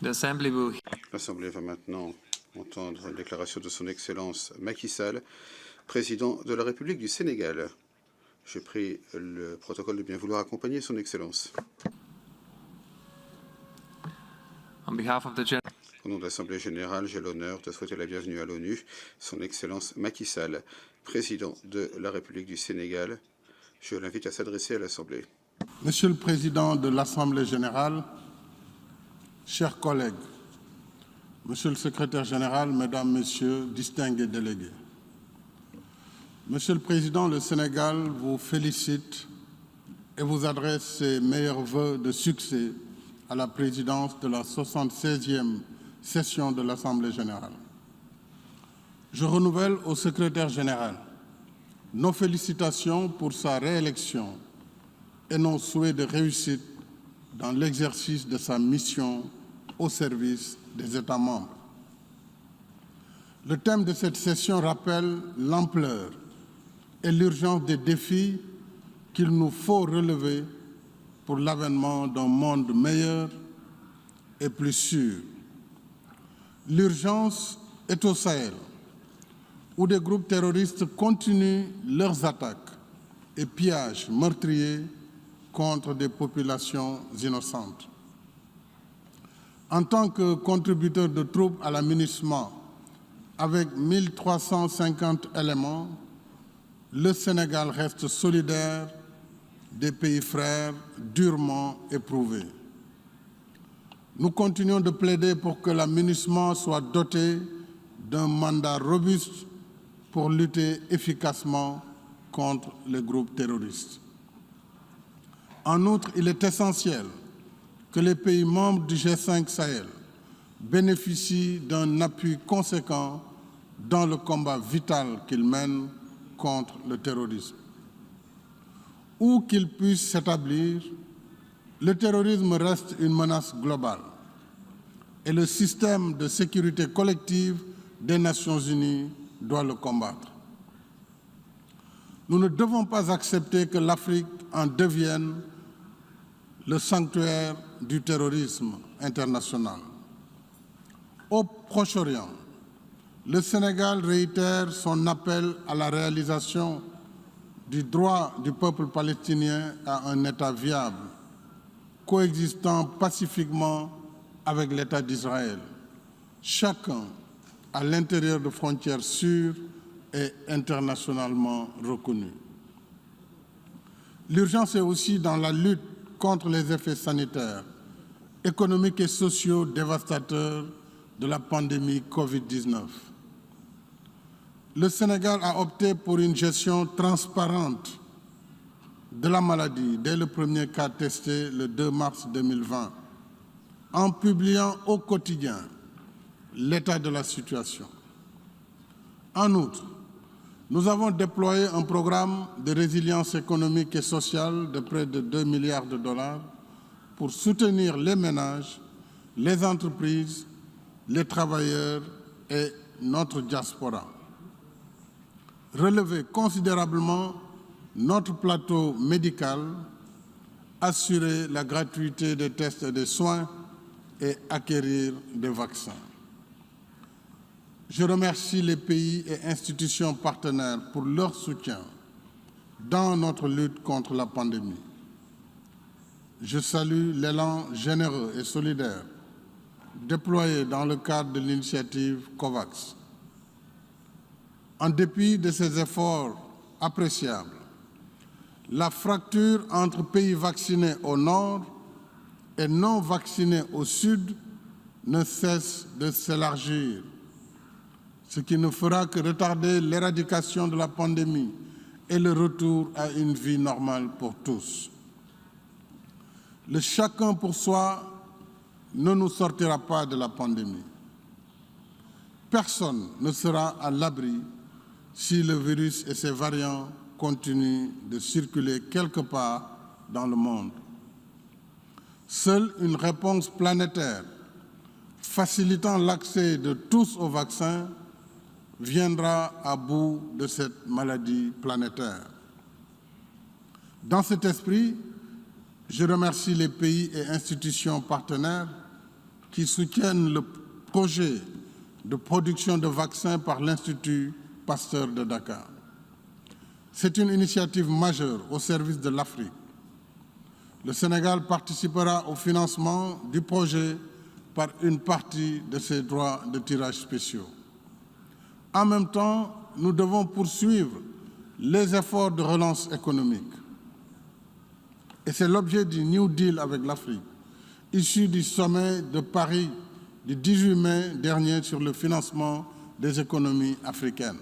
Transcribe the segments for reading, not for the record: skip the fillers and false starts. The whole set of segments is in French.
L'Assemblée va maintenant entendre une déclaration de son Excellence Macky Sall, président de la République du Sénégal. Je prie le protocole de bien vouloir accompagner son Excellence. Au nom de l'Assemblée générale, j'ai l'honneur de souhaiter la bienvenue à l'ONU, son Excellence Macky Sall, président de la République du Sénégal. Je l'invite à s'adresser à l'Assemblée. Monsieur le Président de l'Assemblée générale, chers collègues, Monsieur le Secrétaire général, Mesdames, Messieurs, distingués délégués, Monsieur le Président, le Sénégal vous félicite et vous adresse ses meilleurs vœux de succès à la présidence de la 76e session de l'Assemblée générale. Je renouvelle au Secrétaire général nos félicitations pour sa réélection et nos souhaits de réussite dans l'exercice de sa mission au service des États membres. Le thème de cette session rappelle l'ampleur et l'urgence des défis qu'il nous faut relever pour l'avènement d'un monde meilleur et plus sûr. L'urgence est au Sahel, où des groupes terroristes continuent leurs attaques et pillages meurtriers contre des populations innocentes. En tant que contributeur de troupes à la MINUSMA, avec 1350 éléments, le Sénégal reste solidaire des pays frères durement éprouvés. Nous continuons de plaider pour que la MINUSMA soit dotée d'un mandat robuste pour lutter efficacement contre les groupes terroristes. En outre, il est essentiel que les pays membres du G5 Sahel bénéficient d'un appui conséquent dans le combat vital qu'ils mènent contre le terrorisme. Où qu'il puisse s'établir, le terrorisme reste une menace globale et le système de sécurité collective des Nations unies doit le combattre. Nous ne devons pas accepter que l'Afrique en devienne le sanctuaire du terrorisme international. Au Proche-Orient, le Sénégal réitère son appel à la réalisation du droit du peuple palestinien à un État viable, coexistant pacifiquement avec l'État d'Israël, chacun à l'intérieur de frontières sûres et internationalement reconnues. L'urgence est aussi dans la lutte contre les effets sanitaires, économiques et sociaux dévastateurs de la pandémie Covid-19. Le Sénégal a opté pour une gestion transparente de la maladie dès le premier cas testé le 2 mars 2020, en publiant au quotidien l'état de la situation. En outre, nous avons déployé un programme de résilience économique et sociale de près de 2 milliards de dollars pour soutenir les ménages, les entreprises, les travailleurs et notre diaspora. Relever considérablement notre plateau médical, assurer la gratuité des tests et des soins et acquérir des vaccins. Je remercie les pays et institutions partenaires pour leur soutien dans notre lutte contre la pandémie. Je salue l'élan généreux et solidaire déployé dans le cadre de l'initiative COVAX. En dépit de ces efforts appréciables, la fracture entre pays vaccinés au nord et non vaccinés au sud ne cesse de s'élargir, ce qui ne fera que retarder l'éradication de la pandémie et le retour à une vie normale pour tous. Le chacun pour soi ne nous sortira pas de la pandémie. Personne ne sera à l'abri si le virus et ses variants continuent de circuler quelque part dans le monde. Seule une réponse planétaire facilitant l'accès de tous aux vaccins viendra à bout de cette maladie planétaire. Dans cet esprit, je remercie les pays et institutions partenaires qui soutiennent le projet de production de vaccins par l'Institut Pasteur de Dakar. C'est une initiative majeure au service de l'Afrique. Le Sénégal participera au financement du projet par une partie de ses droits de tirage spéciaux. En même temps, nous devons poursuivre les efforts de relance économique. Et c'est l'objet du New Deal avec l'Afrique, issu du sommet de Paris du 18 mai dernier sur le financement des économies africaines.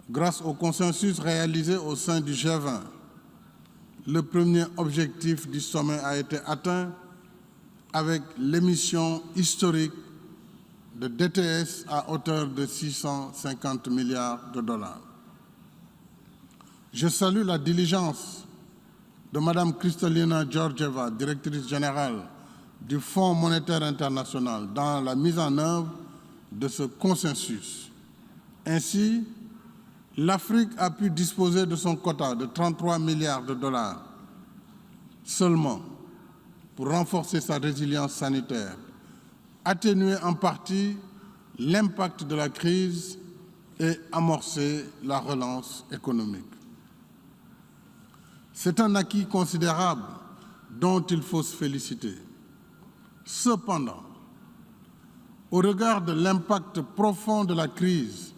Grâce au consensus réalisé au sein du G20, le premier objectif du sommet a été atteint avec l'émission historique de DTS à hauteur de 650 milliards de dollars. Je salue la diligence de Mme Kristalina Georgieva, directrice générale du Fonds monétaire international, dans la mise en œuvre de ce consensus. Ainsi, l'Afrique a pu disposer de son quota de 33 milliards de dollars seulement pour renforcer sa résilience sanitaire, atténuer en partie l'impact de la crise et amorcer la relance économique. C'est un acquis considérable dont il faut se féliciter. Cependant, au regard de l'impact profond de la crise,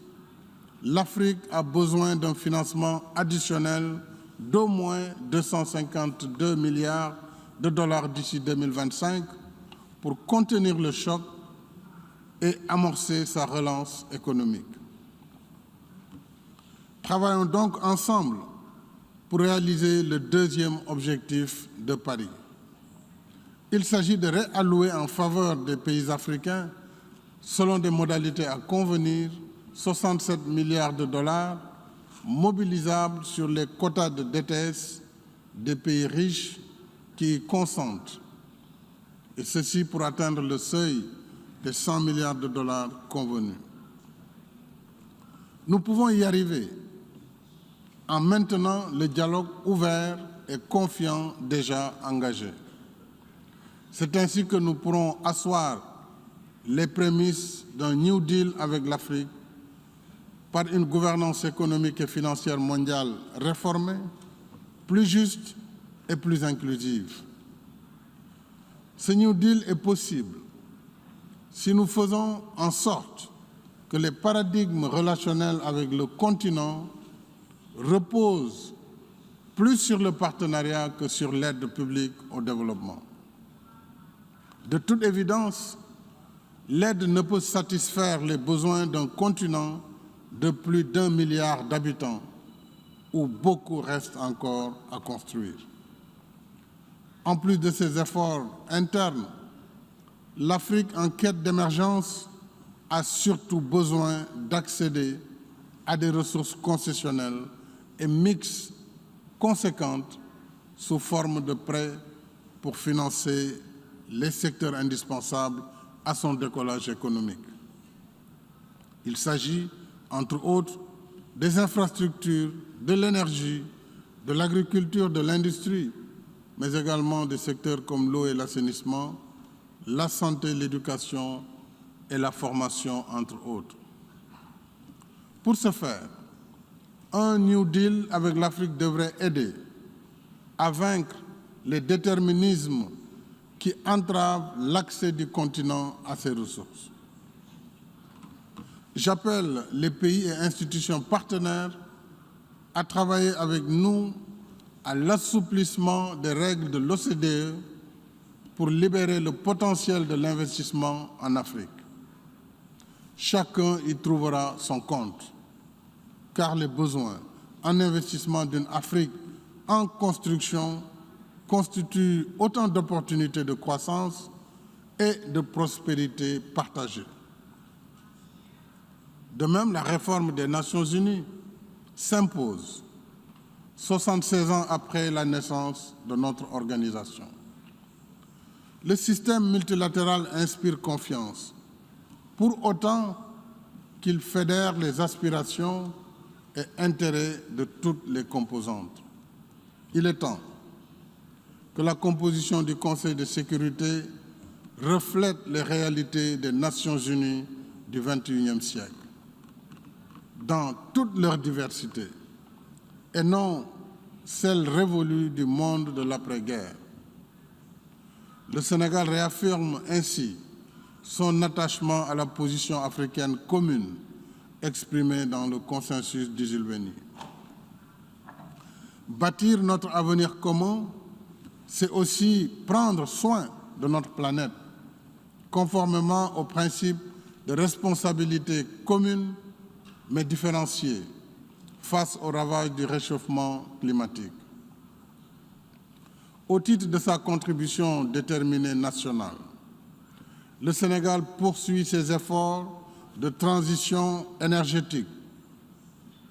l'Afrique a besoin d'un financement additionnel d'au moins 252 milliards de dollars d'ici 2025 pour contenir le choc et amorcer sa relance économique. Travaillons donc ensemble pour réaliser le deuxième objectif de Paris. Il s'agit de réallouer en faveur des pays africains, selon des modalités à convenir, 67 milliards de dollars mobilisables sur les quotas de DTS des pays riches qui y consentent, et ceci pour atteindre le seuil des 100 milliards de dollars convenus. Nous pouvons y arriver en maintenant le dialogue ouvert et confiant déjà engagé. C'est ainsi que nous pourrons asseoir les prémices d'un New Deal avec l'Afrique par une gouvernance économique et financière mondiale réformée, plus juste et plus inclusive. Ce New Deal est possible si nous faisons en sorte que les paradigmes relationnels avec le continent reposent plus sur le partenariat que sur l'aide publique au développement. De toute évidence, l'aide ne peut satisfaire les besoins d'un continent de plus d'1 milliard d'habitants, où beaucoup reste encore à construire. En plus de ces efforts internes, l'Afrique en quête d'émergence a surtout besoin d'accéder à des ressources concessionnelles et mixtes conséquentes sous forme de prêts pour financer les secteurs indispensables à son décollage économique. Il s'agit, entre autres, des infrastructures, de l'énergie, de l'agriculture, de l'industrie, mais également des secteurs comme l'eau et l'assainissement, la santé, l'éducation et la formation, entre autres. Pour ce faire, un New Deal avec l'Afrique devrait aider à vaincre les déterminismes qui entravent l'accès du continent à ses ressources. J'appelle les pays et institutions partenaires à travailler avec nous à l'assouplissement des règles de l'OCDE pour libérer le potentiel de l'investissement en Afrique. Chacun y trouvera son compte, car les besoins en investissement d'une Afrique en construction constituent autant d'opportunités de croissance et de prospérité partagée. De même, la réforme des Nations Unies s'impose 76 ans après la naissance de notre organisation. Le système multilatéral inspire confiance, pour autant qu'il fédère les aspirations et intérêts de toutes les composantes. Il est temps que la composition du Conseil de sécurité reflète les réalités des Nations Unies du XXIe siècle, dans toute leur diversité, et non celle révolue du monde de l'après-guerre. Le Sénégal réaffirme ainsi son attachement à la position africaine commune exprimée dans le consensus du Jules-Veni. Bâtir notre avenir commun, c'est aussi prendre soin de notre planète, conformément au principe de responsabilité commune mais différenciée face aux ravages du réchauffement climatique. Au titre de sa contribution déterminée nationale, le Sénégal poursuit ses efforts de transition énergétique,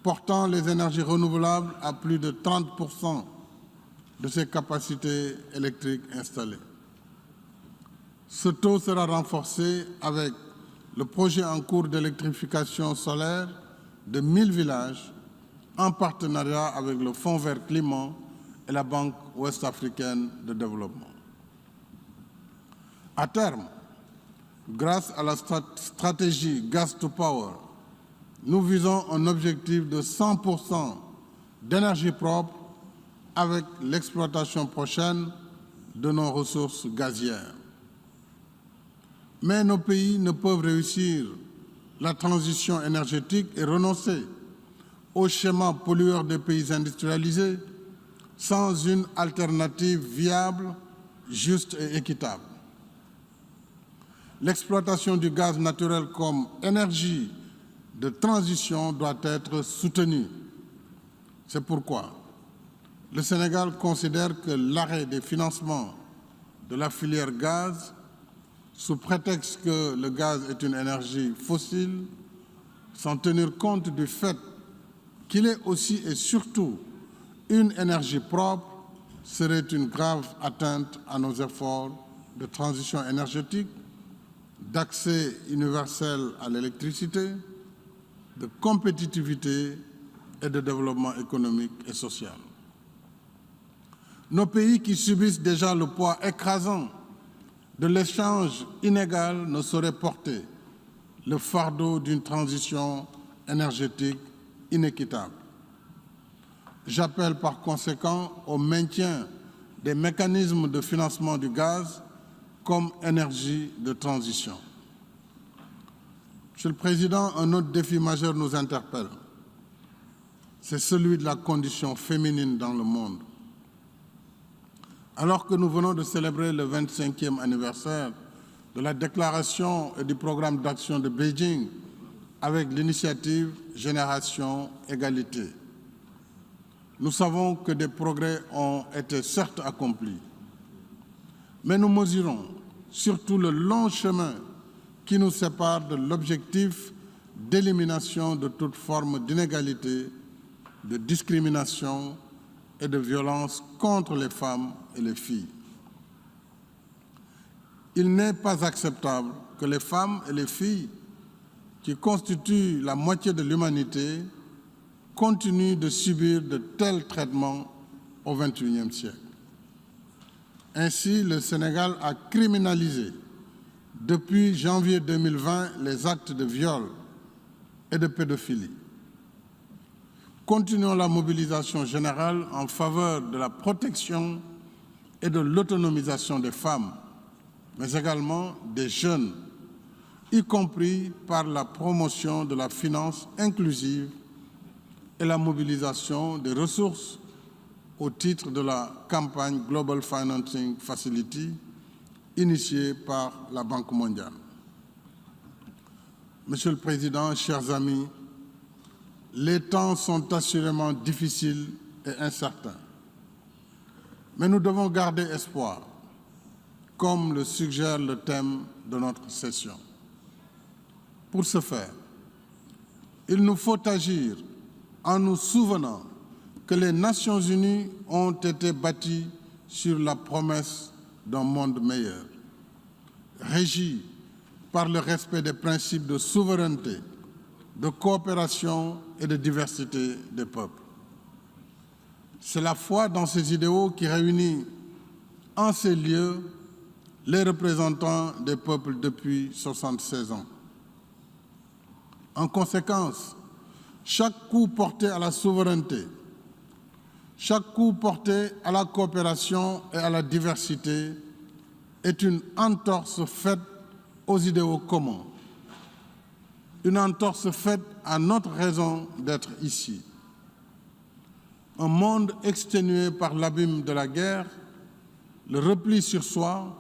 portant les énergies renouvelables à plus de 30% de ses capacités électriques installées. Ce taux sera renforcé avec le projet en cours d'électrification solaire de 1000 villages en partenariat avec le Fonds vert climat et la Banque ouest-africaine de développement. À terme, grâce à la stratégie Gas to Power, nous visons un objectif de 100% d'énergie propre avec l'exploitation prochaine de nos ressources gazières. Mais nos pays ne peuvent réussir la transition énergétique et renoncer au schéma pollueur des pays industrialisés sans une alternative viable, juste et équitable. L'exploitation du gaz naturel comme énergie de transition doit être soutenue. C'est pourquoi le Sénégal considère que l'arrêt des financements de la filière gaz, sous prétexte que le gaz est une énergie fossile, sans tenir compte du fait qu'il est aussi et surtout une énergie propre, serait une grave atteinte à nos efforts de transition énergétique, d'accès universel à l'électricité, de compétitivité et de développement économique et social. Nos pays qui subissent déjà le poids écrasant de l'échange inégal ne sauraient porter le fardeau d'une transition énergétique inéquitable. J'appelle par conséquent au maintien des mécanismes de financement du gaz comme énergie de transition. Monsieur le Président, un autre défi majeur nous interpelle. C'est celui de la condition féminine dans le monde. Alors que nous venons de célébrer le 25e anniversaire de la déclaration et du programme d'action de Beijing avec l'initiative Génération Égalité, nous savons que des progrès ont été certes accomplis, mais nous mesurons surtout le long chemin qui nous sépare de l'objectif d'élimination de toute forme d'inégalité, de discrimination et de violence contre les femmes et les filles. Il n'est pas acceptable que les femmes et les filles, qui constituent la moitié de l'humanité, continuent de subir de tels traitements au XXIe siècle. Ainsi, le Sénégal a criminalisé depuis janvier 2020 les actes de viol et de pédophilie. Continuons la mobilisation générale en faveur de la protection et de l'autonomisation des femmes, mais également des jeunes, y compris par la promotion de la finance inclusive et la mobilisation des ressources au titre de la campagne Global Financing Facility initiée par la Banque mondiale. Monsieur le Président, chers amis, les temps sont assurément difficiles et incertains. Mais nous devons garder espoir, comme le suggère le thème de notre session. Pour ce faire, il nous faut agir en nous souvenant que les Nations Unies ont été bâties sur la promesse d'un monde meilleur, régi par le respect des principes de souveraineté, de coopération et de diversité des peuples. C'est la foi dans ces idéaux qui réunit en ces lieux les représentants des peuples depuis 76 ans. En conséquence, chaque coup porté à la souveraineté, chaque coup porté à la coopération et à la diversité est une entorse faite aux idéaux communs, une entorse faite à notre raison d'être ici. Un monde exténué par l'abîme de la guerre, le repli sur soi,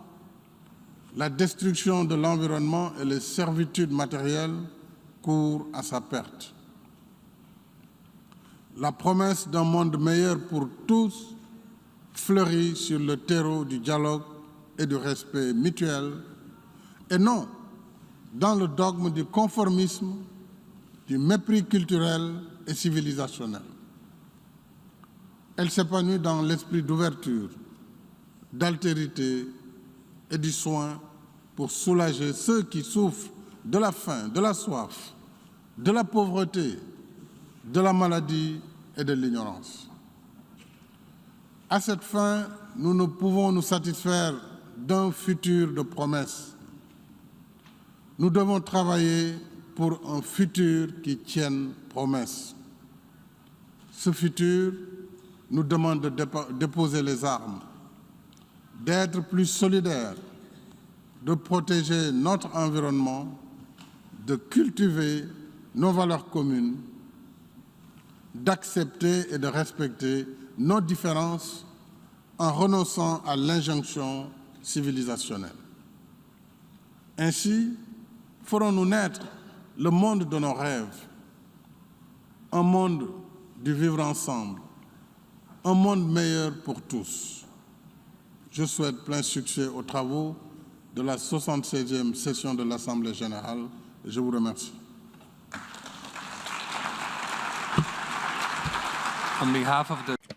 la destruction de l'environnement et les servitudes matérielles courent à sa perte. La promesse d'un monde meilleur pour tous fleurit sur le terreau du dialogue et du respect mutuel, et non dans le dogme du conformisme, du mépris culturel et civilisationnel. Elle s'épanouit dans l'esprit d'ouverture, d'altérité et du soin pour soulager ceux qui souffrent de la faim, de la soif, de la pauvreté, de la maladie et de l'ignorance. À cette fin, nous ne pouvons nous satisfaire d'un futur de promesses. Nous devons travailler pour un futur qui tienne promesse. Ce futur nous demande de déposer les armes, d'être plus solidaires, de protéger notre environnement, de cultiver nos valeurs communes, d'accepter et de respecter nos différences en renonçant à l'injonction civilisationnelle. Ainsi, ferons-nous naître le monde de nos rêves, un monde du vivre ensemble, un monde meilleur pour tous. Je souhaite plein succès aux travaux de la 76e session de l'Assemblée générale. Je vous remercie.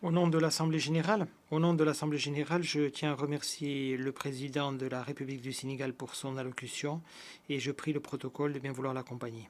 Au nom de l'Assemblée générale, je tiens à remercier le président de la République du Sénégal pour son allocution et je prie le protocole de bien vouloir l'accompagner.